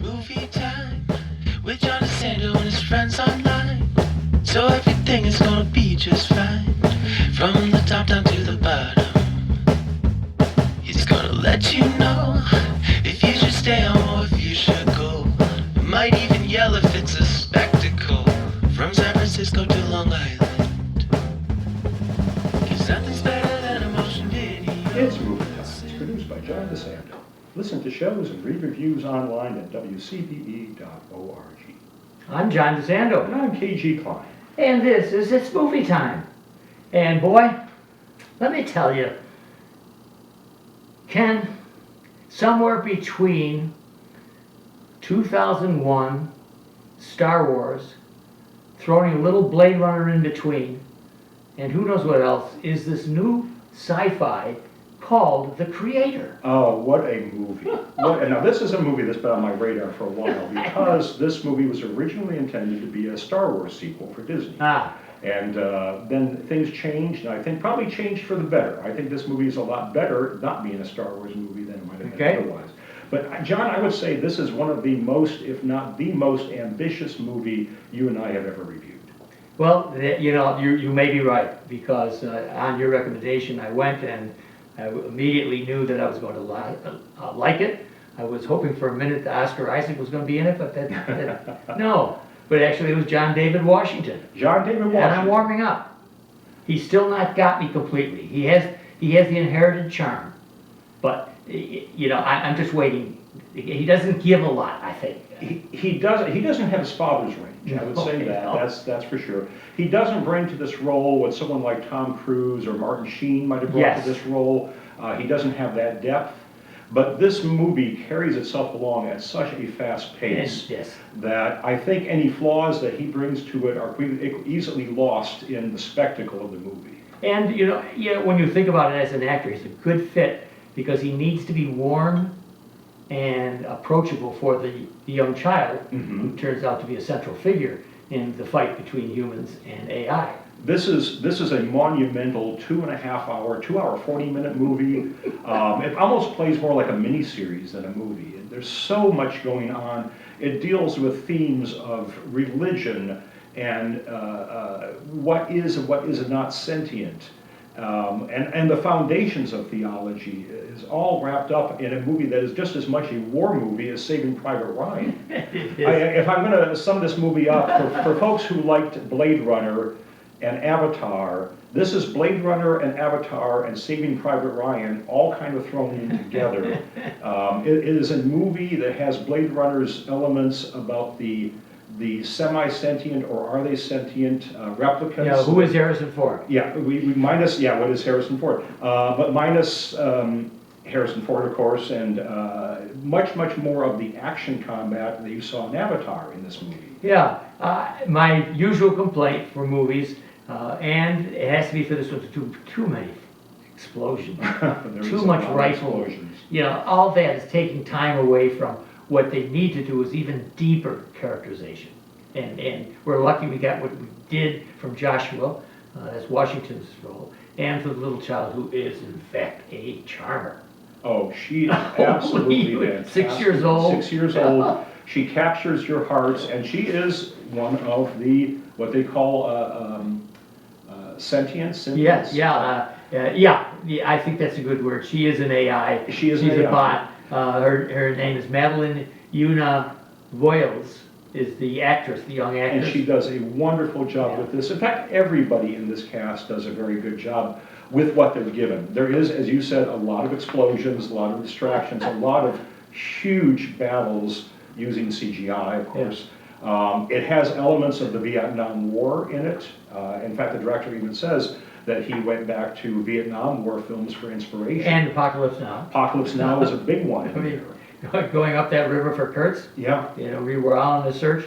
movie time with John DeSando and his friends online. So everything is gonna be just fine. From the top down to the bottom. He's gonna let you know if you should stay home or if you should go. Might even yell if it's a spectacle. From San Francisco to Long Island. 'Cause nothing's better than a motion video. It's Movie Time. It's produced by John DeSando. Listen to shows and read reviews online at WCBE.org. I'm John DeSando. And I'm G Kline. And this is It's Movie Time. And boy, let me tell you, Ken, somewhere between 2001, Star Wars, throwing a little Blade Runner in between, and who knows what else, is this new sci-fi called The Creator. Oh, what a movie. Now, this is a movie that's been on my radar for a while because this movie was originally intended to be a Star Wars sequel for Disney. And then things changed, and I think probably changed for the better. I think this movie is a lot better not being a Star Wars movie than it might have been otherwise. But John, I would say this is one of the most, if not the most ambitious movie you and I have ever reviewed. Well, you know, you may be right, because on your recommendation I went and I immediately knew that I was going to like it. I was hoping for a minute that Oscar Isaac was going to be in it, but no. But actually it was John David Washington. John David Washington. And I'm warming up. He's still not got me completely. He has the inherited charm, but you know, I'm just waiting. He doesn't give a lot, I think. He doesn't have his father's range, I would say that. No. That's for sure. He doesn't bring to this role what someone like Tom Cruise or Martin Sheen might have brought to this role. He doesn't have that depth. But this movie carries itself along at such a fast pace that I think any flaws that he brings to it are easily lost in the spectacle of the movie. And you know, when you think about it as an actor, he's a good fit because he needs to be warm and approachable for the young child, who turns out to be a central figure in the fight between humans and AI. This is a monumental 2.5-hour, 40-minute movie. It almost plays more like a mini-series than a movie. There's so much going on. It deals with themes of religion and what is and what is not sentient. And the foundations of theology is all wrapped up in a movie that is just as much a war movie as Saving Private Ryan. If I'm going to sum this movie up, for folks who liked Blade Runner and Avatar, this is Blade Runner and Avatar and Saving Private Ryan all kind of thrown in together. It is a movie that has Blade Runner's elements about the semi-sentient, or are they sentient, replicants. Yeah, who is Harrison Ford? Yeah, we minus, what is Harrison Ford? But minus Harrison Ford, of course, and much more of the action combat that you saw in Avatar in this movie. Yeah, my usual complaint for movies, and it has to be for this one, too many explosions, too much rifle. You know, all that is taking time away from what they need to do is even deeper characterization. And we're lucky we got what we did from Joshua, that's Washington's role, and for the little child who is in fact a charmer. Oh, she is absolutely fantastic. 6 years old. 6 years old. She captures your hearts, and she is one of the, what they call sentient symbols. Yeah, I think that's a good word. She is an AI. She's a bot. Her name is Madeline Una Voiles, is the actress, the young actress. And she does a wonderful job with this. In fact, everybody in this cast does a very good job with what they're given. There is, as you said, a lot of explosions, a lot of distractions, a lot of huge battles using CGI, of course. It has elements of the Vietnam War in it. In fact, the director even says that he went back to Vietnam War films for inspiration. And Apocalypse Now. Apocalypse Now is a big one. I mean, going up that river for Kurtz. Yeah. You know, we were all on the search.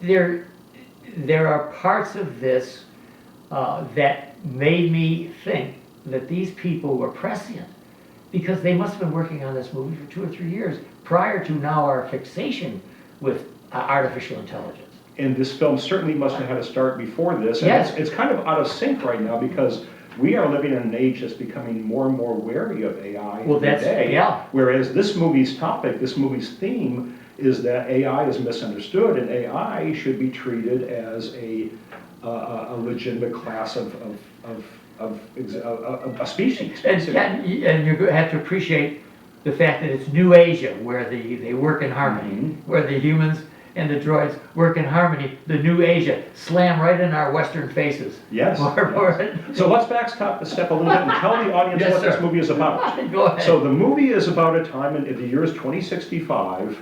There are parts of this that made me think that these people were prescient, because they must have been working on this movie for 2 or 3 years prior to now our fixation with artificial intelligence. And this film certainly must have had a start before this. And Yes. It's kind of out of sync right now because we are living in an age that's becoming more and more wary of AI Well, every that's, day. yeah. Whereas this movie's topic, this movie's theme, is that AI is misunderstood, and AI should be treated as a legitimate class of a species. And you have to appreciate the fact that it's New Asia, where they work in harmony, where the humans and the droids work in harmony. The New Asia slam right in our Western faces. Yes. So let's backstop the step a little bit and tell the audience Yes, what sir. this movie is about. Go ahead. So the movie is about a time in the year is 2065.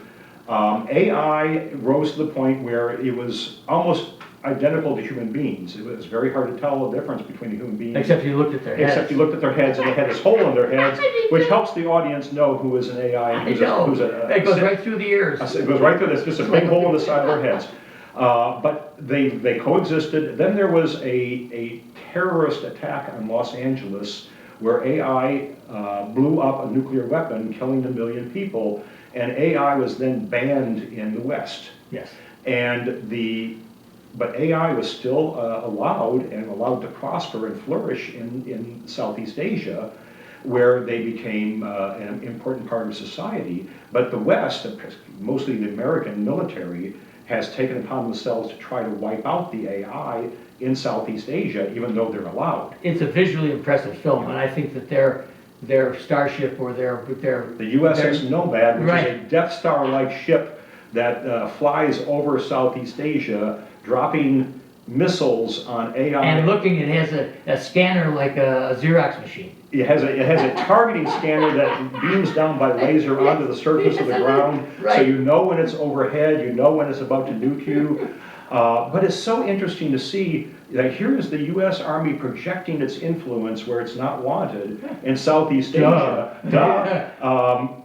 AI rose to the point where it was almost identical to human beings. It was very hard to tell the difference between a human being. Except you looked at their heads. Except you looked at their heads and they had this hole in their heads, which helps the audience know who is an AI and who's It goes right through the ears. It goes right through, there's just a big hole in the side of their heads. But they coexisted. Then there was a terrorist attack on Los Angeles where AI blew up a nuclear weapon, killing 1 million people, and AI was then banned in the West. Yes. But AI was still allowed to prosper and flourish in Southeast Asia, where they became an important part of society. But the West, mostly the American military, has taken upon themselves to try to wipe out the AI in Southeast Asia, even though they're allowed. It's a visually impressive film, and I think that their starship or their The USS Nomad, which Right. is a Death Star-like ship that flies over Southeast Asia, dropping missiles on AI. and looking, it has a scanner like a Xerox machine. It has a targeting scanner that beams down by laser onto the surface of the ground, so Right. you know when it's overhead, you know when it's about to nuke you. But it's so interesting to see that here is the U.S. Army projecting its influence where it's not wanted in Southeast Asia,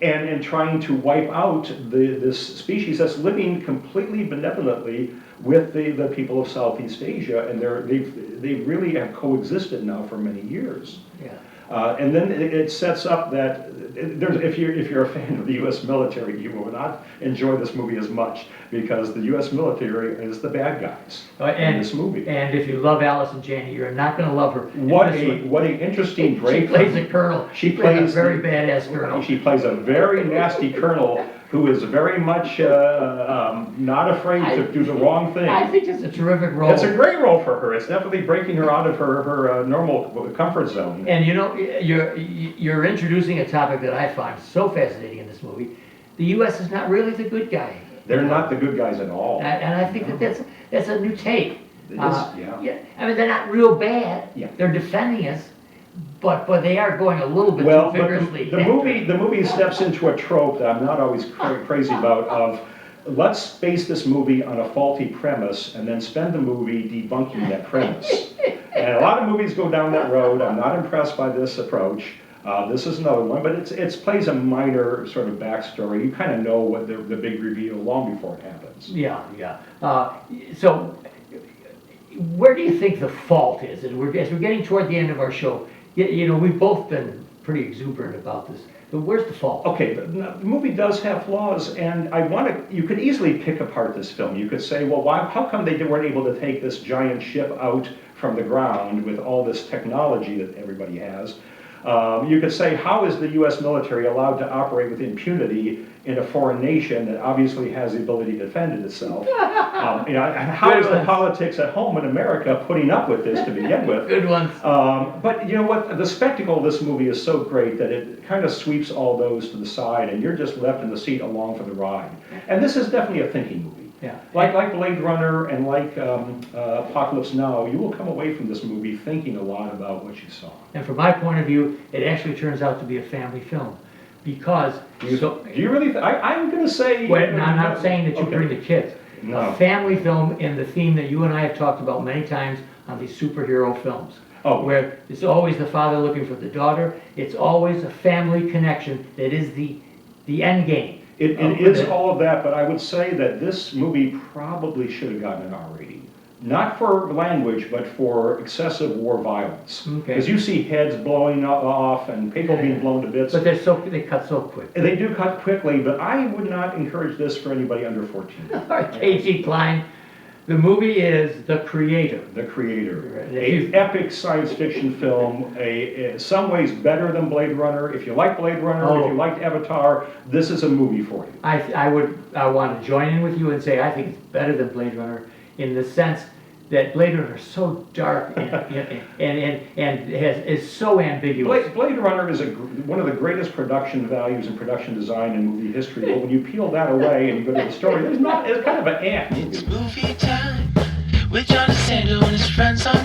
and trying to wipe out this species that's living completely benevolently with the people of Southeast Asia, and they really have coexisted now for many years. Yeah. And then it sets up that if you're a fan of the U.S. military, you will not enjoy this movie as much because the U.S. military is the bad guys in this movie. And if you love Allison Janney, you're not going to love her. What a interesting break! She plays a colonel. She plays a very badass colonel. She plays a very nasty colonel who is very much not afraid to do the wrong thing. I think it's a terrific role. It's a great role for her. It's definitely breaking her out of her normal comfort zone. And you know, you're introducing a topic that I find so fascinating in this movie. The U.S. is not really the good guy. They're not the good guys at all. And I think that's a new take. It is, yeah. I mean, they're not real bad. Yeah. They're defending us, but they are going a little bit Well, too but vigorously. the movie steps into a trope that I'm not always crazy about of let's base this movie on a faulty premise and then spend the movie debunking that premise. And a lot of movies go down that road. I'm not impressed by this approach. This is another one, but it plays a minor sort of backstory. You kind of know what the big reveal long before it happens. Yeah. So, where do you think the fault is? As we're getting toward the end of our show, you know, we've both been pretty exuberant about this. But where's the fault? Okay, the movie does have flaws, and you could easily pick apart this film. You could say, well, how come they weren't able to take this giant ship out from the ground with all this technology that everybody has? You could say, how is the U.S. military allowed to operate with impunity in a foreign nation that obviously has the ability to defend itself? How is the politics at home in America putting up with this to begin with? Good ones. But you know what? The spectacle of this movie is so great that it kind of sweeps all those to the side, and you're just left in the seat along for the ride. And this is definitely a thinking movie. Yeah. Like Blade Runner and like Apocalypse Now, you will come away from this movie thinking a lot about what you saw. And from my point of view, it actually turns out to be a family film. Because... Do you really I'm going to say... Well, I'm not saying that you bring the kids. No. A family film in the theme that you and I have talked about many times on these superhero films. Oh. Where it's always the father looking for the daughter. It's always a family connection that is the end game. It is all of that, but I would say that this movie probably should have gotten an R rating. Not for language, but for excessive war violence. Okay. Because you see heads blowing off and people being blown to bits. But they cut so quick. And they do cut quickly, but I would not encourage this for anybody under 14. All right, G Kline, The movie is The Creator. The Creator. Right. An epic science fiction film, in some ways better than Blade Runner. If you like Blade Runner, if you liked Avatar, this is a movie for you. I want to join in with you and say I think it's better than Blade Runner in the sense that Blade Runner is so dark and is so ambiguous. Blade Runner is one of the greatest production values and production design in movie history. But when you peel that away and you go to the story, it's kind of an ant movie. It's movie time with John DeSando and his friends on